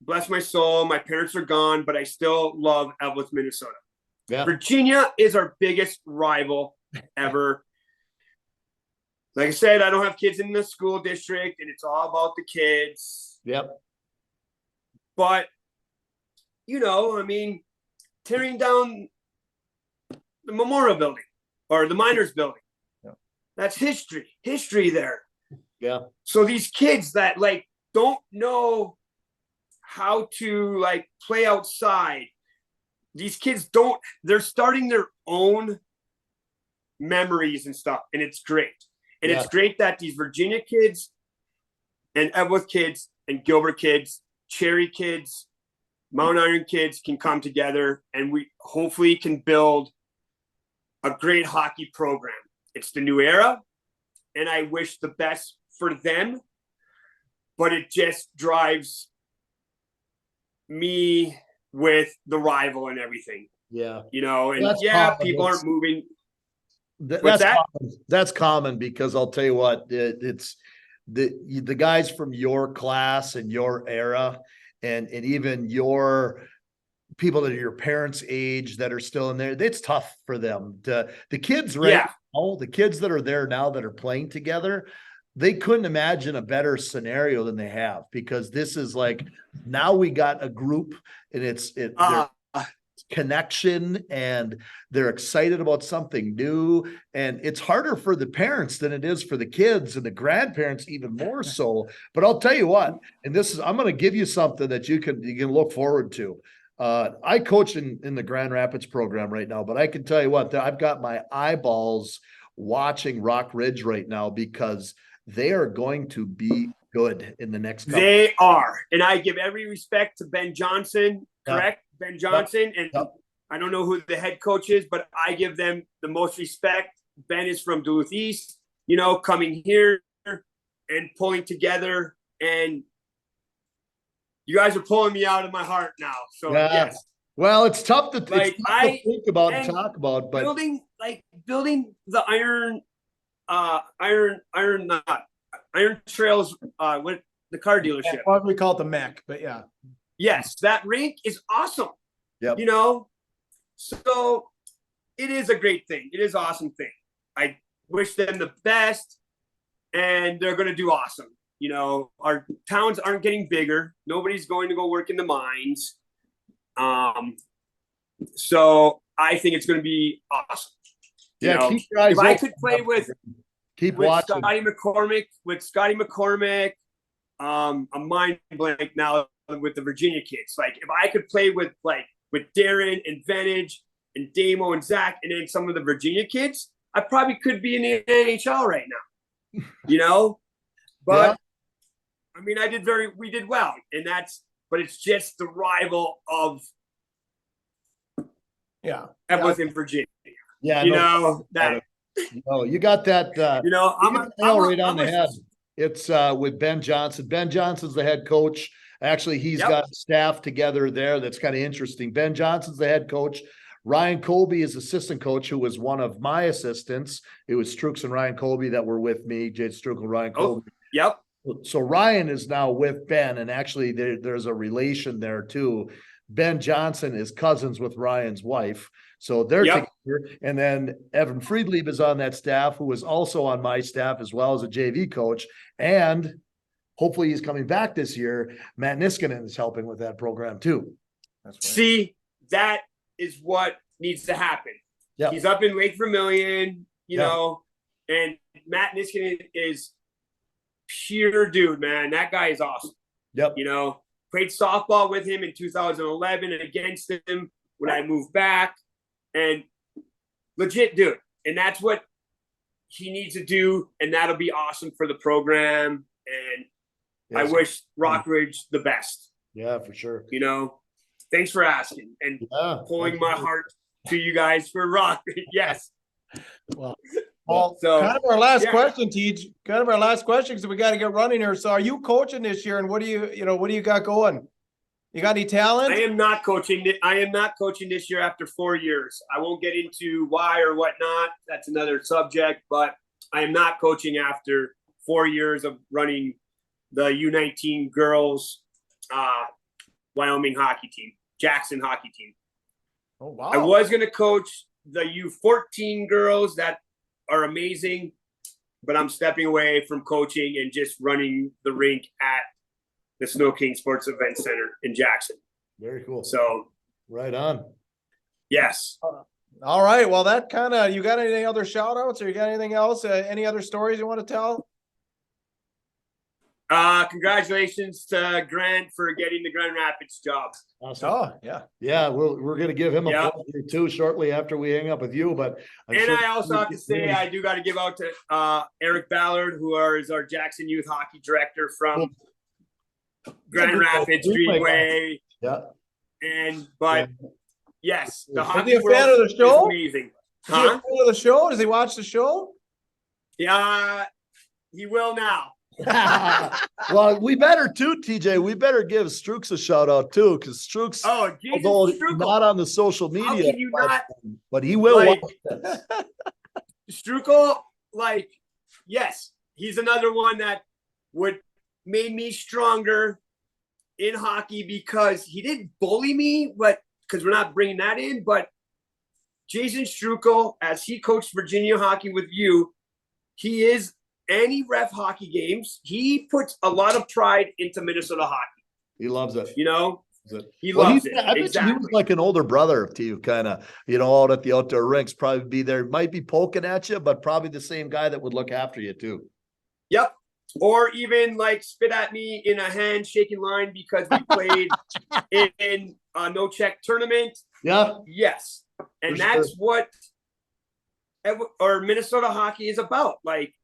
Bless my soul. My parents are gone, but I still love Evlith, Minnesota. Yeah. Virginia is our biggest rival ever. Like I said, I don't have kids in the school district, and it's all about the kids. Yep. But, you know, I mean, tearing down the Memorial Building or the Miners Building, that's history there. Yeah. So these kids that like don't know how to like play outside, these kids they're starting their own memories and stuff, and it's great. And it's great that these Virginia kids and Evlith kids and Gilbert kids, Cherry kids, Mount Iron kids can come together, and we hopefully can build a great hockey program. It's the new era, and I wish the best for them, but it just drives me with the rival and everything. Yeah. You know, and people aren't moving. That's common because I'll tell you what, it's the guys from your class and your era and even your people that are your parents' age that are still in there. It's tough for them. The kids now, the kids that are there now that are playing together, they couldn't imagine a better scenario than they have, because this is like, now we got a group and it's connection, and they're excited about something new, and it's harder for the parents than it is for the kids, and the grandparents even more so. But I'll tell you what, and I'm going to give you something that you can look forward to. I coach in the Grand Rapids program right now, but I can tell you what, I've got my eyeballs watching Rock Ridge right now, because they are going to be good in the next couple. They are, and I give every respect to Ben Johnson, correct? Ben Johnson, and I don't know who the head coach is, but I give them the most respect. Ben is from Duluth East, you know, coming here and pulling together, and you guys are pulling me out of my heart now. So yes. Well, it's tough to, like, to think about and talk about, but building the Iron Trails with the car dealership. Why we call it the Mech, but yeah. Yes, that rink is awesome. Yep. You know, so it is a great thing. It is an awesome thing. I wish them the best, and they're going to do awesome. You know, our towns aren't getting bigger. Nobody's going to go work in the mines. So I think it's going to be awesome. Yeah, you know, keep your eyes if I could play with watching Scotty McCormick, I'm mind blank now with the Virginia kids. Like, if I could play with Darren and Venage and Damo and Zach, and then some of the Virginia kids, I probably could be in the NHL right now. You know, but I mean, we did well, and but it's just the rival of Evlith in Virginia. Yeah, you know that. Oh, you got that. You know, I'm right on the head. It's with Ben Johnson. Ben Johnson's the head coach. Actually, he's got staff together there. That's kind of interesting. Ben Johnson's the head coach. Ryan Colby is assistant coach, who was one of my assistants. It was Strooks and Ryan Colby that were with me, Jade Strook and Ryan Colby. Yep. So Ryan is now with Ben, and actually there's a relation there too. Ben Johnson is cousins with Ryan's wife. So they're together. And then Evan Friedlieb is on that staff, who is also on my staff as well as a JV coach. And hopefully he's coming back this year. Matt Niskanen is helping with that program too. That's right. See, that is what needs to happen. Yeah. He's up in Lake Vermilion, you know, And Matt Niskanen is pure dude, man. That guy is awesome. Yep. You know, played softball with him in 2011 and against him when I moved back, and legit dude. And that's what he needs to do, and that'll be awesome for the program. And Yes. I wish Rockridge the best. Yeah, for sure. You know, thanks for asking and Yeah, pulling my heart to you guys for Rockridge. Yes. Well, So, kind of our last yeah. question, Tej. Kind of our last question because we got to get running here. So, are you coaching this year, and what do you got going? You got any talent? I am not coaching. I am not coaching this year after 4 years. I won't get into why or whatnot. That's another subject. But I am not coaching after 4 years of running the U19 girls Wyoming hockey team, Jackson hockey team. Oh wow! I was going to coach the U14 girls that are amazing, but I'm stepping away from coaching and just running the rink at the Snow King Sports Event Center in Jackson. Very cool. So, right on. yes. All right. Well, that kind of, you got any other shout outs or you got anything else? Any other stories you want to tell? Congratulations to Grant for getting the Grand Rapids job. Awesome. Oh, yeah. Yeah, we're going to give him a Yeah. plug here too shortly after we hang up with you. But I also have to say, I do got to give out to Eric Ballard, who is our Jackson Youth Hockey Director from Grand Rapids, Greenway. Yeah. But yes, the hockey he a fan of the world show? is amazing. Is he a fan of the show? Does he watch the show? Yeah, he will now. Well, we better too, TJ. We better give Strooks a shout out too, because Strooks, although not on the social media, how can you not? But he will Like, watch this. Strukel, like, yes, he's another one that would made me stronger in hockey because he didn't bully me, but because we're not bringing that in. But Jason Strukel, as he coached Virginia hockey with you, he is. And he ref hockey games. He puts a lot of pride into Minnesota hockey. He loves it. You know, he Well, loves it. I bet Exactly. he was like an older brother to you, kind of, out at the outdoor rinks, probably be there, might be poking at you, but probably the same guy that would look after you too. Yep. Or even like spit at me in a handshaking line because we played in a no check tournament. Yeah. Yes. And that's what or Minnesota hockey is about. Like,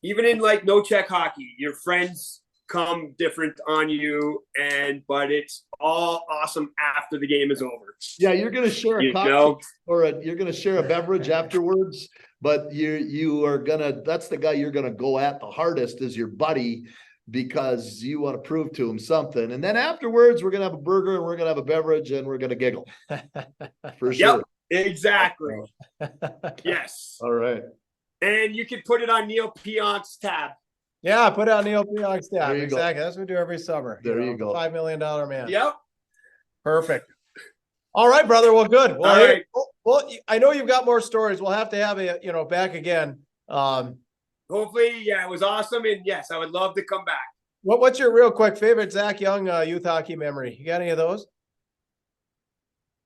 even in like no check hockey, your friends come different on you, but it's all awesome after the game is over. Yeah, you're gonna share a cocktail you're gonna share a beverage afterwards, but you are gonna, that's the guy you're gonna go at the hardest is your buddy, because you want to prove to him something. And then afterwards, we're gonna have a burger and we're gonna have a beverage and we're gonna giggle. For sure. Yep, exactly. Yes. All right. And you can put it on Neil Pionk's tab. Yeah, put it on Neil Pionk's tab. Exactly. Go. That's what we do every summer. There you go. $5 million man. Yep. Perfect. All right, brother. Well, good. Well, all right. Well, I know you've got more stories. We'll have to have you, back again. Hopefully, yeah, it was awesome. And yes, I would love to come back. What's your real quick favorite Zach Young youth hockey memory? You got any of those?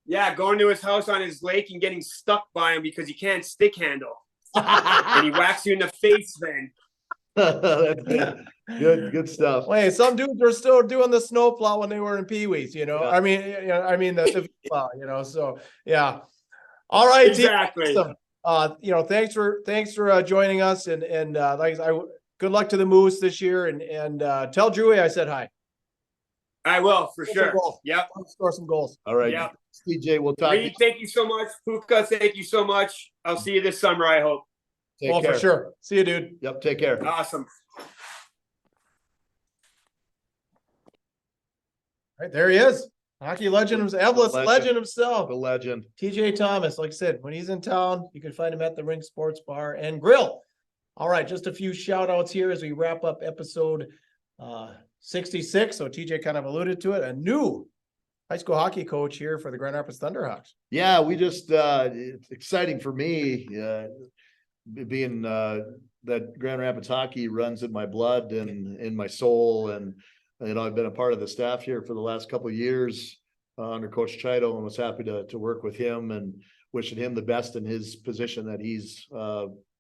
Yeah, going to his house on his lake and getting stuck by him because he can't stick handle. And he whacks you in the face then. Good stuff. Wait, some dudes were still doing the snowplow when they were in Pee-wees, Yeah. I mean, the plow, so yeah. All right. Exactly. Thanks for joining us and like good luck to the Moose this year and tell Drewy I said hi. I will for sure. Yep. Score some goals. All right. Yep. CJ, we'll talk. Reed, thank you so much. Puka, thank you so much. I'll see you this summer, I hope. Take care. For sure. See you, dude. Yep. Take care. Awesome. All right, there he is. Hockey legend himself, legend himself. The legend. TJ Thomas, like I said, when he's in town, you can find him at the Rink Sports Bar and Grill. All right, just a few shout outs here as we wrap up episode 66. So TJ kind of alluded to it. A new high school hockey coach here for the Grand Rapids Thunderhawks. Yeah, we just it's exciting for me being that Grand Rapids hockey runs in my blood and in my soul. And I've been a part of the staff here for the last couple of years under Coach Chito and was happy to work with him. And wishing him the best in his position that he's,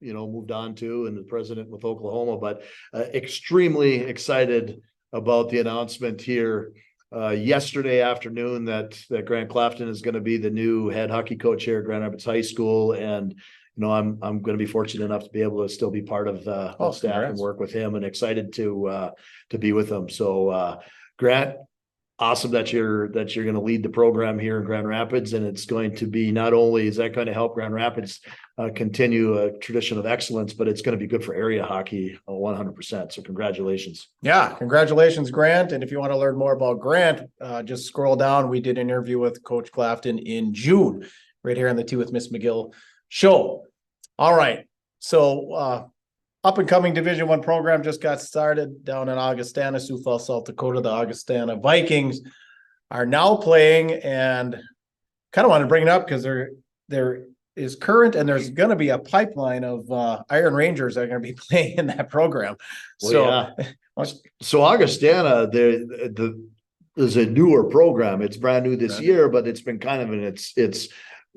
moved on to, and the president with Oklahoma, but extremely excited about the announcement here yesterday afternoon that Grant Clafton is going to be the new head hockey coach here at Grand Rapids High School. And, I'm going to be fortunate enough to be able to still be part of the staff congrats. and work with him, and excited to be with him. So, Grant, awesome that you're going to lead the program here in Grand Rapids, and it's going to be, not only is that going to help Grand Rapids continue a tradition of excellence, but it's going to be good for area hockey 100%. So congratulations. Yeah, congratulations, Grant. And if you want to learn more about Grant, just scroll down. We did an interview with Coach Clafton in June, right here on the Tea with Ms McGill show. All right. So up and coming Division I program just got started down in Augustana, Sioux Falls, South Dakota. The Augustana Vikings are now playing, and kind of want to bring it up because there is current, and there's going to be a pipeline of Iron Rangers that are going to be playing in that program. So Augustana, there's a newer program. It's brand new this year, but it's been kind of it's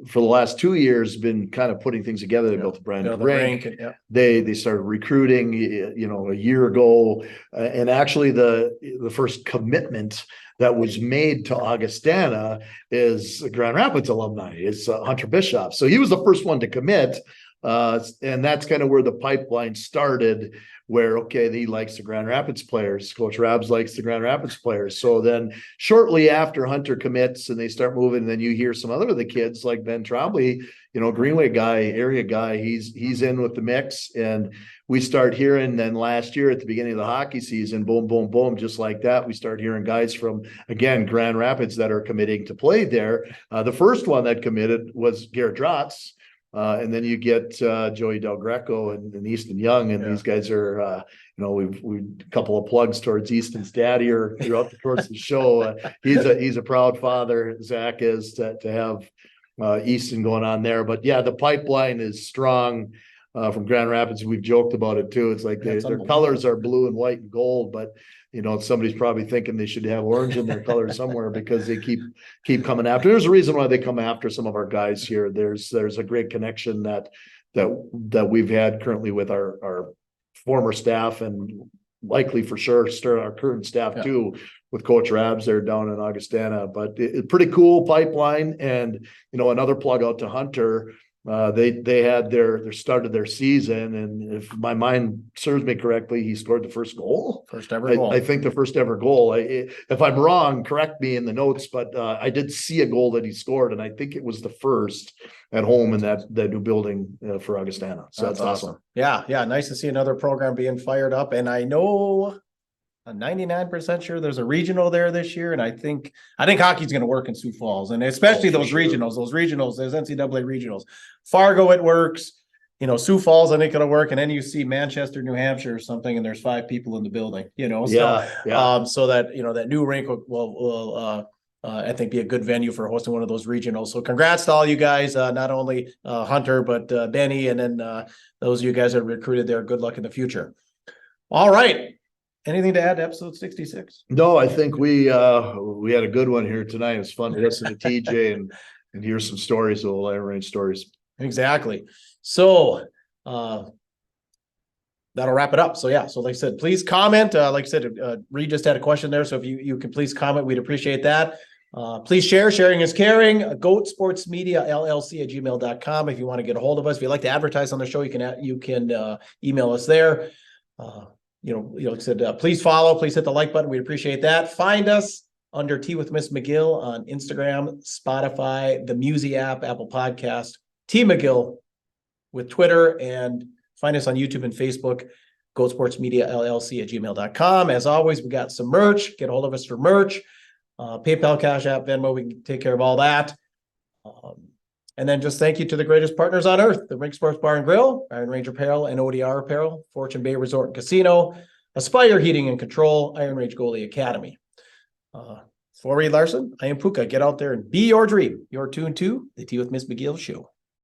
for the last 2 years been kind of putting things together. They built a brand new rink. They started recruiting, a year ago, and actually the first commitment that was made to Augustana is a Grand Rapids alumni. It's Hunter Bischoff. So he was the first one to commit, and that's kind of where the pipeline started. Where, okay, he likes the Grand Rapids players. Coach Rabs likes the Grand Rapids players. So then shortly after Hunter commits and they start moving, then you hear some other of the kids like Ben Trombley, Greenway guy, area guy, he's in with the mix. And we start hearing, then last year at the beginning of the hockey season, boom, boom, boom, just like that, we start hearing guys from, again, Grand Rapids that are committing to play there. The first one that committed was Garrett Drotz. And then you get Joey Del Greco and Easton Young, and these guys are, we've a couple of plugs towards Easton's dad here throughout the course of the show. He's a proud father, Zach is, to have Easton going on there. But yeah, the pipeline is strong from Grand Rapids. We've joked about it too. It's like their colors are blue and white and gold, but somebody's probably thinking they should have orange in their color somewhere because they keep coming after. There's a reason why they come after some of our guys here. There's a great connection that we've had currently with our former staff, and likely for sure our current staff too, with Coach Rabs there down in Augustana. But it's pretty cool pipeline. And another plug out to Hunter. They had started their season, and if my mind serves me correctly, he scored the first goal. First ever goal. I think the first ever goal. If I'm wrong, correct me in the notes, but I did see a goal that he scored, and I think it was the first at home in that new building for Augustana. So that's awesome. Yeah. Nice to see another program being fired up. And I know I'm 99% sure there's a regional there this year. And I think hockey's going to work in Sioux Falls, and especially those regionals, those NCAA regionals. Fargo, it works. Sioux Falls, I think it'll work. And then you see Manchester, New Hampshire or something, and there's 5 people in the building, so that, that new rink will I think be a good venue for hosting one of those regionals. So congrats to all you guys, not only Hunter, but Benny, and then those of you guys that recruited there. Good luck in the future. All right. Anything to add to episode 66? No, I think we had a good one here tonight. It was fun to listen to TJ and hear some stories, little Iron Range stories. Exactly. So that'll wrap it up. So like I said, please comment. Like I said, Reed just had a question there. So if you can please comment, we'd appreciate that. Please share. Sharing is caring. Goatsportsmediallc at gmail.com. If you want to get a hold of us, if you'd like to advertise on the show, you can email us there. Like I said, please follow, please hit the like button. We'd appreciate that. Find us under Tea with Ms McGill on Instagram, Spotify, the Musi app, Apple Podcast, T McGill with Twitter, and find us on YouTube and Facebook, Goatsportsmediallc at gmail.com. As always, we got some merch. Get a hold of us for merch. PayPal, Cash App, Venmo, we can take care of all that. And then just thank you to the greatest partners on earth, the Rink Sports Bar and Grill, Iron Range Apparel and ODR Apparel, Fortune Bay Resort and Casino, Aspire Heating and Control, Iron Range Goalie Academy. For Reed Larson, I am Puka. Get out there and be your dream. You're tuned to the Tea with Ms McGill Show.